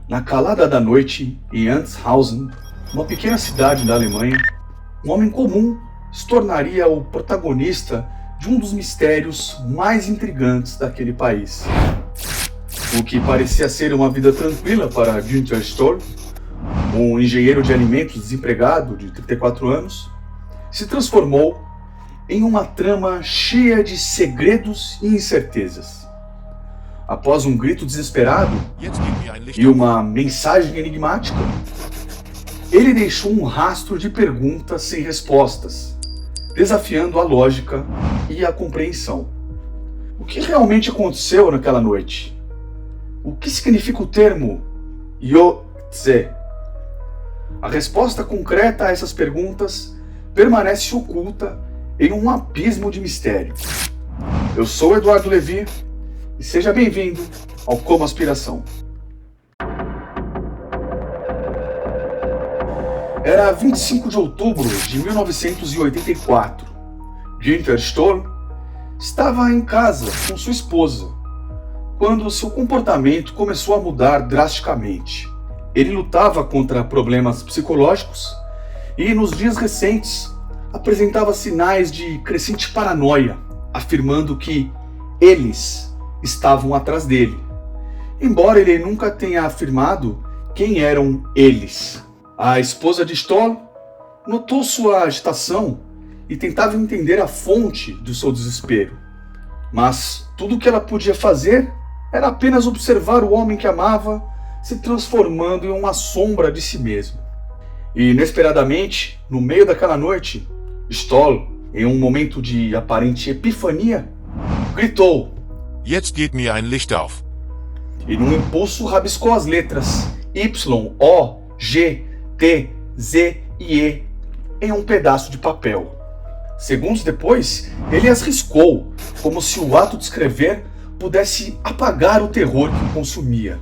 Na calada da noite, em Antshausen, uma pequena cidade da Alemanha, um homem comum se tornaria o protagonista de um dos mistérios mais intrigantes daquele país. O que parecia ser uma vida tranquila para Günther Stoll, um engenheiro de alimentos desempregado de 34 anos, se transformou em uma trama cheia de segredos e incertezas. Após um grito desesperado e uma mensagem enigmática, ele deixou um rastro de perguntas sem respostas, desafiando a lógica e a compreensão. O que realmente aconteceu naquela noite? O que significa o termo Yotze? A resposta concreta a essas perguntas permanece oculta em um abismo de mistério. Eu sou Eduardo Levi e seja bem-vindo ao Como Aspiração. Era 25 de outubro de 1984. Günther Stoll estava em casa com sua esposa, quando seu comportamento começou a mudar drasticamente. Ele lutava contra problemas psicológicos e, nos dias recentes, apresentava sinais de crescente paranoia, afirmando que eles estavam atrás dele, embora ele nunca tenha afirmado quem eram eles. A esposa de Stoll notou sua agitação e tentava entender a fonte do seu desespero, mas tudo o que ela podia fazer era apenas observar o homem que amava se transformando em uma sombra de si mesmo. E, inesperadamente, no meio daquela noite, Stoll, em um momento de aparente epifania, gritou: Jetzt geht mir ein Licht auf. E num impulso rabiscou as letras Y, O, G, T, Z e E em um pedaço de papel. Segundos depois, ele as riscou, como se o ato de escrever pudesse apagar o terror que o consumia.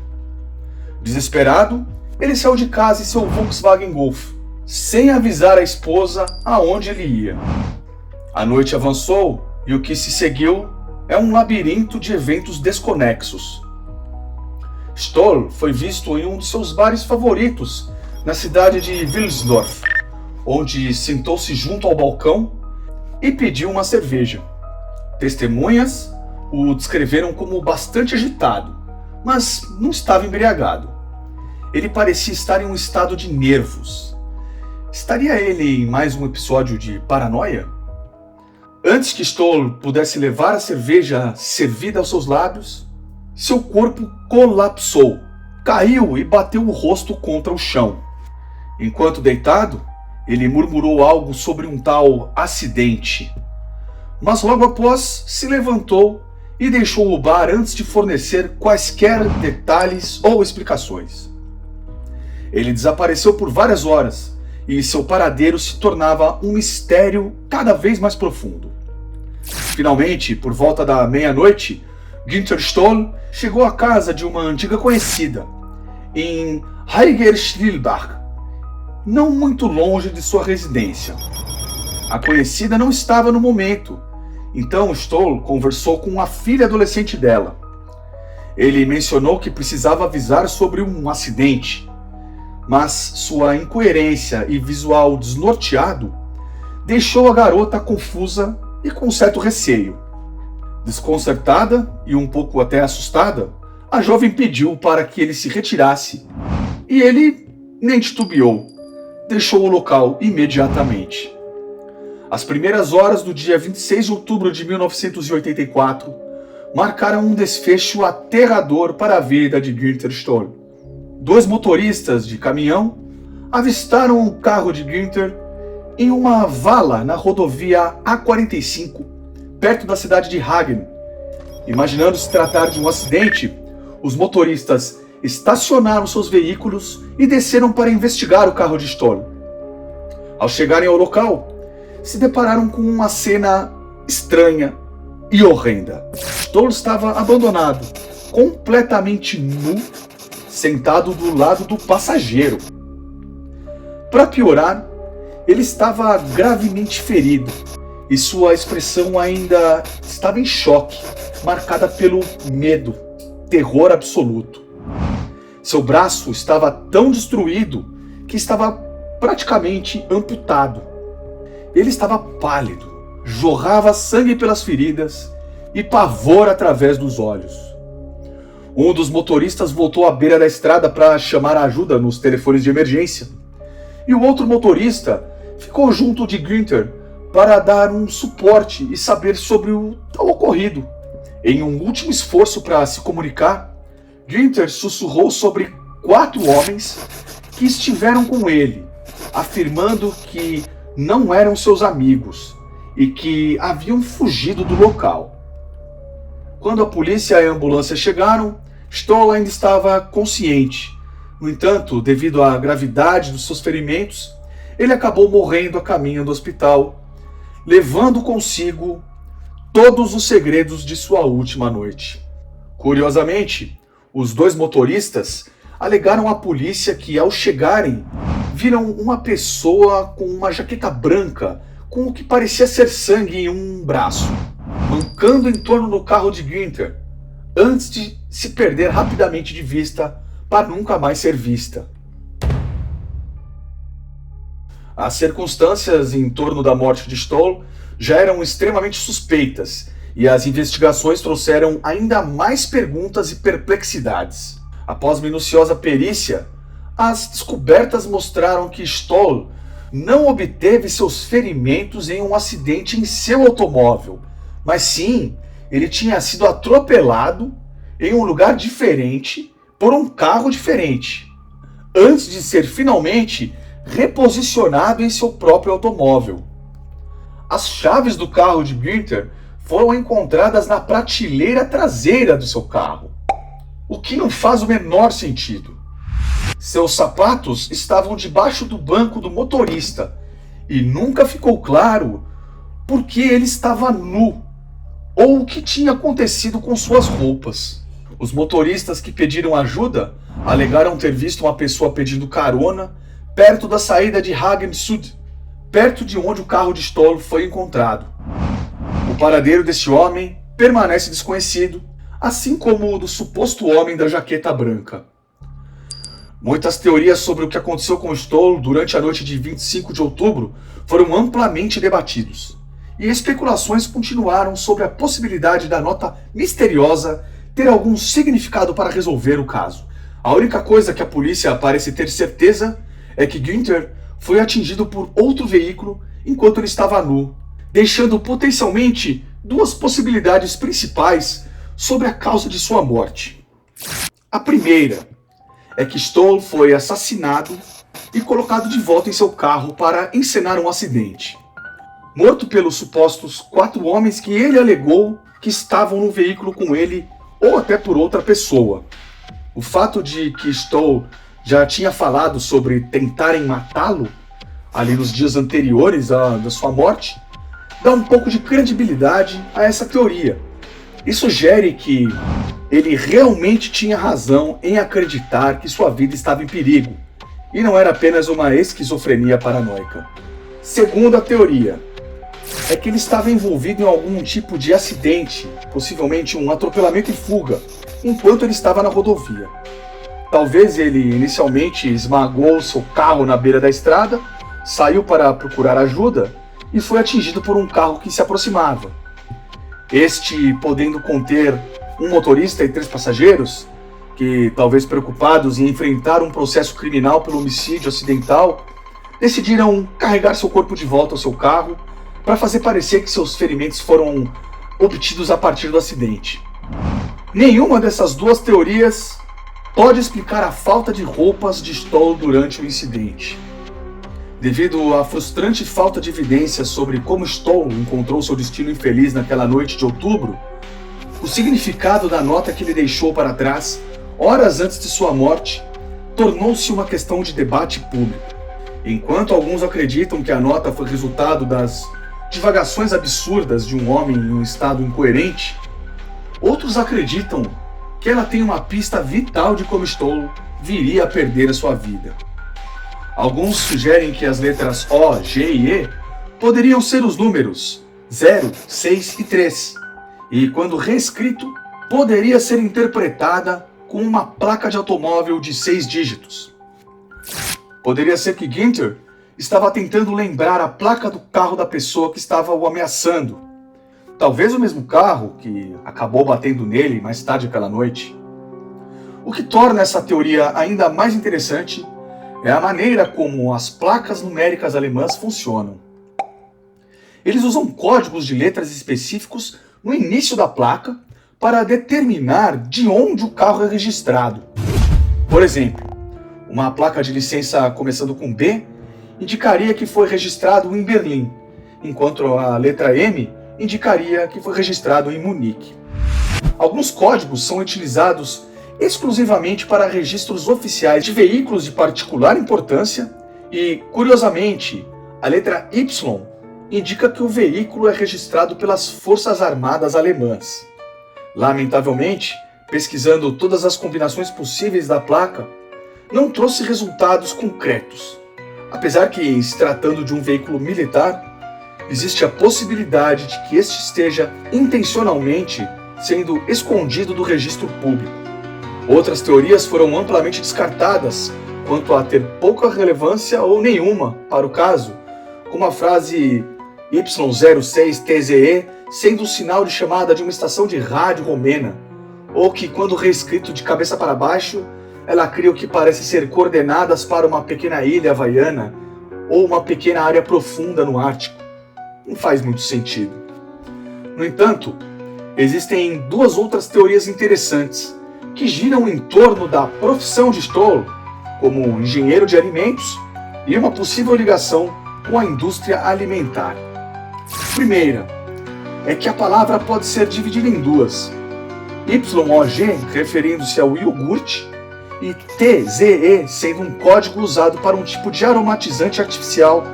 Desesperado, ele saiu de casa em seu Volkswagen Golf, sem avisar a esposa aonde ele ia. A noite avançou e o que se seguiu é um labirinto de eventos desconexos. Stoll foi visto em um de seus bares favoritos, na cidade de Wilsdorf, onde sentou-se junto ao balcão e pediu uma cerveja. Testemunhas o descreveram como bastante agitado, mas não estava embriagado. Ele parecia estar em um estado de nervos. Estaria ele em mais um episódio de paranoia? Antes que Stoll pudesse levar a cerveja servida aos seus lábios, seu corpo colapsou, caiu e bateu o rosto contra o chão. Enquanto deitado, ele murmurou algo sobre um tal acidente. Mas logo após se levantou e deixou o bar antes de fornecer quaisquer detalhes ou explicações. Ele desapareceu por várias horas e seu paradeiro se tornava um mistério cada vez mais profundo. Finalmente, por volta da meia-noite, Günther Stoll chegou à casa de uma antiga conhecida, em Heigerschwilbach, não muito longe de sua residência. A conhecida não estava no momento, então Stoll conversou com a filha adolescente dela. Ele mencionou que precisava avisar sobre um acidente, mas sua incoerência e visual desnorteado deixou a garota confusa e com certo receio. Desconcertada e um pouco até assustada, a jovem pediu para que ele se retirasse, e ele nem titubeou, deixou o local imediatamente. As primeiras horas do dia 26 de outubro de 1984 marcaram um desfecho aterrador para a vida de Günther Stoll. Dois motoristas de caminhão avistaram o carro de Günther em uma vala na rodovia A45, perto da cidade de Hagen. Imaginando se tratar de um acidente, os motoristas estacionaram seus veículos e desceram para investigar o carro de Stoll. Ao chegarem ao local, se depararam com uma cena estranha e horrenda. Stoll estava abandonado, completamente nu, sentado do lado do passageiro. Para piorar, ele estava gravemente ferido e sua expressão ainda estava em choque, marcada pelo medo, terror absoluto. Seu braço estava tão destruído que estava praticamente amputado. Ele estava pálido, jorrava sangue pelas feridas e pavor através dos olhos. Um dos motoristas voltou à beira da estrada para chamar ajuda nos telefones de emergência. E o outro motorista ficou junto de Günther para dar um suporte e saber sobre o tal ocorrido. Em um último esforço para se comunicar, Günther sussurrou sobre 4 homens que estiveram com ele, afirmando que não eram seus amigos e que haviam fugido do local. Quando a polícia e a ambulância chegaram, Stoll ainda estava consciente. No entanto, devido à gravidade dos seus ferimentos, ele acabou morrendo a caminho do hospital, levando consigo todos os segredos de sua última noite. Curiosamente, os 2 motoristas alegaram à polícia que, ao chegarem, viram uma pessoa com uma jaqueta branca com o que parecia ser sangue em um braço, mancando em torno do carro de Günther, antes de se perder rapidamente de vista para nunca mais ser vista. As circunstâncias em torno da morte de Stoll já eram extremamente suspeitas e as investigações trouxeram ainda mais perguntas e perplexidades. Após minuciosa perícia, as descobertas mostraram que Stoll não obteve seus ferimentos em um acidente em seu automóvel, mas sim, ele tinha sido atropelado em um lugar diferente por um carro diferente, antes de ser finalmente reposicionado em seu próprio automóvel. As chaves do carro de Günther foram encontradas na prateleira traseira do seu carro, o que não faz o menor sentido. Seus sapatos estavam debaixo do banco do motorista e nunca ficou claro por que ele estava nu ou o que tinha acontecido com suas roupas. Os motoristas que pediram ajuda alegaram ter visto uma pessoa pedindo carona perto da saída de Hagen Sud, perto de onde o carro de Stoll foi encontrado. O paradeiro deste homem permanece desconhecido, assim como o do suposto homem da jaqueta branca. Muitas teorias sobre o que aconteceu com Stoll durante a noite de 25 de outubro foram amplamente debatidos, e especulações continuaram sobre a possibilidade da nota misteriosa ter algum significado para resolver o caso. A única coisa que a polícia parece ter certeza é que Günther foi atingido por outro veículo enquanto ele estava nu, deixando potencialmente 2 possibilidades principais sobre a causa de sua morte. A primeira é que Stoll foi assassinado e colocado de volta em seu carro para encenar um acidente, morto pelos supostos 4 homens que ele alegou que estavam no veículo com ele ou até por outra pessoa. O fato de que Stoll já tinha falado sobre tentarem matá-lo ali nos dias anteriores da sua morte dá um pouco de credibilidade a essa teoria e sugere que ele realmente tinha razão em acreditar que sua vida estava em perigo e não era apenas uma esquizofrenia paranoica. Segunda teoria é que ele estava envolvido em algum tipo de acidente, possivelmente um atropelamento e fuga, enquanto ele estava na rodovia. Talvez ele inicialmente esmagou seu carro na beira da estrada, saiu para procurar ajuda e foi atingido por um carro que se aproximava. Este podendo conter um motorista e 3 passageiros, que, talvez preocupados em enfrentar um processo criminal pelo homicídio acidental, decidiram carregar seu corpo de volta ao seu carro para fazer parecer que seus ferimentos foram obtidos a partir do acidente. Nenhuma dessas 2 teorias pode explicar a falta de roupas de Stoll durante o incidente. Devido à frustrante falta de evidências sobre como Stoll encontrou seu destino infeliz naquela noite de outubro, o significado da nota que ele deixou para trás, horas antes de sua morte, tornou-se uma questão de debate público. Enquanto alguns acreditam que a nota foi resultado das divagações absurdas de um homem em um estado incoerente, outros acreditam que ela tem uma pista vital de como Stoll viria a perder a sua vida. Alguns sugerem que as letras O, G e E poderiam ser os números 0, 6 e 3, e quando reescrito, poderia ser interpretada com uma placa de automóvel de 6 dígitos. Poderia ser que Ginter estava tentando lembrar a placa do carro da pessoa que estava o ameaçando. Talvez o mesmo carro que acabou batendo nele mais tarde aquela noite. O que torna essa teoria ainda mais interessante é a maneira como as placas numéricas alemãs funcionam. Eles usam códigos de letras específicos no início da placa para determinar de onde o carro é registrado. Por exemplo, uma placa de licença começando com B indicaria que foi registrado em Berlim, enquanto a letra M indicaria que foi registrado em Munique. Alguns códigos são utilizados exclusivamente para registros oficiais de veículos de particular importância e, curiosamente, a letra Y indica que o veículo é registrado pelas Forças Armadas Alemãs. Lamentavelmente, pesquisando todas as combinações possíveis da placa, não trouxe resultados concretos. Apesar que, se tratando de um veículo militar, existe a possibilidade de que este esteja intencionalmente sendo escondido do registro público. Outras teorias foram amplamente descartadas quanto a ter pouca relevância ou nenhuma para o caso, como a frase Y06TZE sendo o sinal de chamada de uma estação de rádio romena, ou que, quando reescrito de cabeça para baixo, ela cria o que parece ser coordenadas para uma pequena ilha havaiana ou uma pequena área profunda no Ártico. Não faz muito sentido. No entanto, existem duas outras teorias interessantes que giram em torno da profissão de Stoll como engenheiro de alimentos e uma possível ligação com a indústria alimentar. Primeira, é que a palavra pode ser dividida em duas. YOG referindo-se ao iogurte e TZE sendo um código usado para um tipo de aromatizante artificial,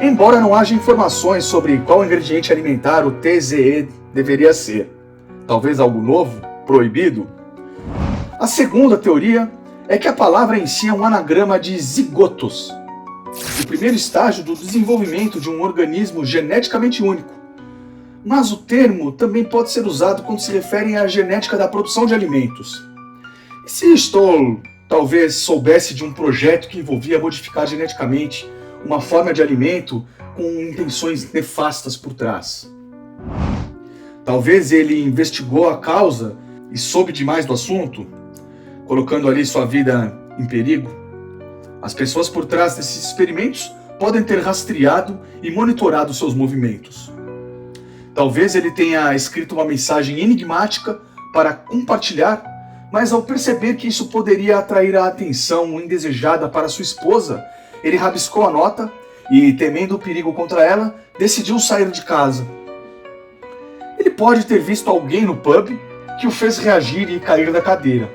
embora não haja informações sobre qual ingrediente alimentar o TZE deveria ser. Talvez algo novo, proibido? A segunda teoria é que a palavra em si é um anagrama de zigotos, o primeiro estágio do desenvolvimento de um organismo geneticamente único. Mas o termo também pode ser usado quando se refere à genética da produção de alimentos. E se Stoll talvez soubesse de um projeto que envolvia modificar geneticamente uma forma de alimento com intenções nefastas por trás? Talvez ele investigou a causa e soube demais do assunto, colocando ali sua vida em perigo. As pessoas por trás desses experimentos podem ter rastreado e monitorado seus movimentos. Talvez ele tenha escrito uma mensagem enigmática para compartilhar, mas ao perceber que isso poderia atrair a atenção indesejada para sua esposa, ele rabiscou a nota e, temendo o perigo contra ela, decidiu sair de casa. Ele pode ter visto alguém no pub que o fez reagir e cair da cadeira.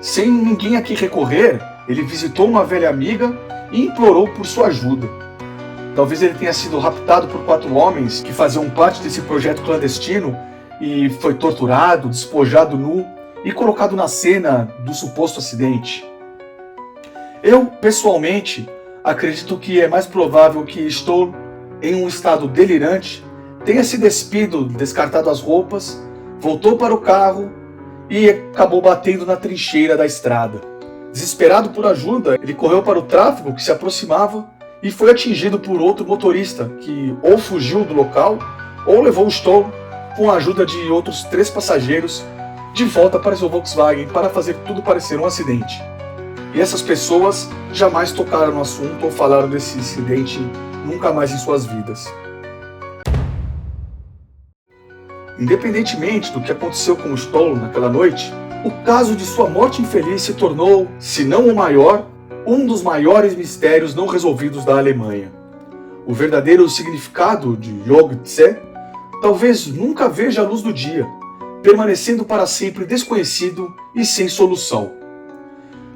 Sem ninguém a quem recorrer, ele visitou uma velha amiga e implorou por sua ajuda. Talvez ele tenha sido raptado por 4 homens que faziam parte desse projeto clandestino e foi torturado, despojado nu e colocado na cena do suposto acidente. Eu, pessoalmente, acredito que é mais provável que Stoll, em um estado delirante, tenha se despido, descartado as roupas, voltou para o carro e acabou batendo na trincheira da estrada. Desesperado por ajuda, ele correu para o tráfego que se aproximava e foi atingido por outro motorista que ou fugiu do local ou levou Stoll, com a ajuda de outros 3 passageiros, de volta para seu Volkswagen para fazer tudo parecer um acidente. E essas pessoas jamais tocaram no assunto ou falaram desse incidente nunca mais em suas vidas. Independentemente do que aconteceu com Stoll naquela noite, o caso de sua morte infeliz se tornou, se não o maior, um dos maiores mistérios não resolvidos da Alemanha. O verdadeiro significado de Yogg-Tse talvez nunca veja a luz do dia, permanecendo para sempre desconhecido e sem solução.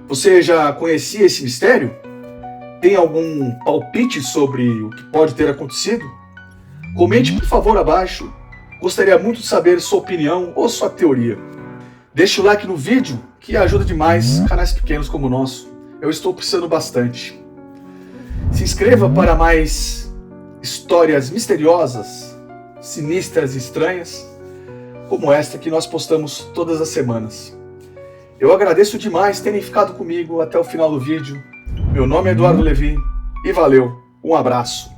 Você já conhecia esse mistério? Tem algum palpite sobre o que pode ter acontecido? Comente por favor abaixo. Gostaria muito de saber sua opinião ou sua teoria. Deixe o like no vídeo, que ajuda demais canais pequenos como o nosso. Eu estou precisando bastante. Se inscreva para mais histórias misteriosas, sinistras e estranhas, como esta que nós postamos todas as semanas. Eu agradeço demais terem ficado comigo até o final do vídeo. Meu nome é Eduardo Levi e valeu, um abraço.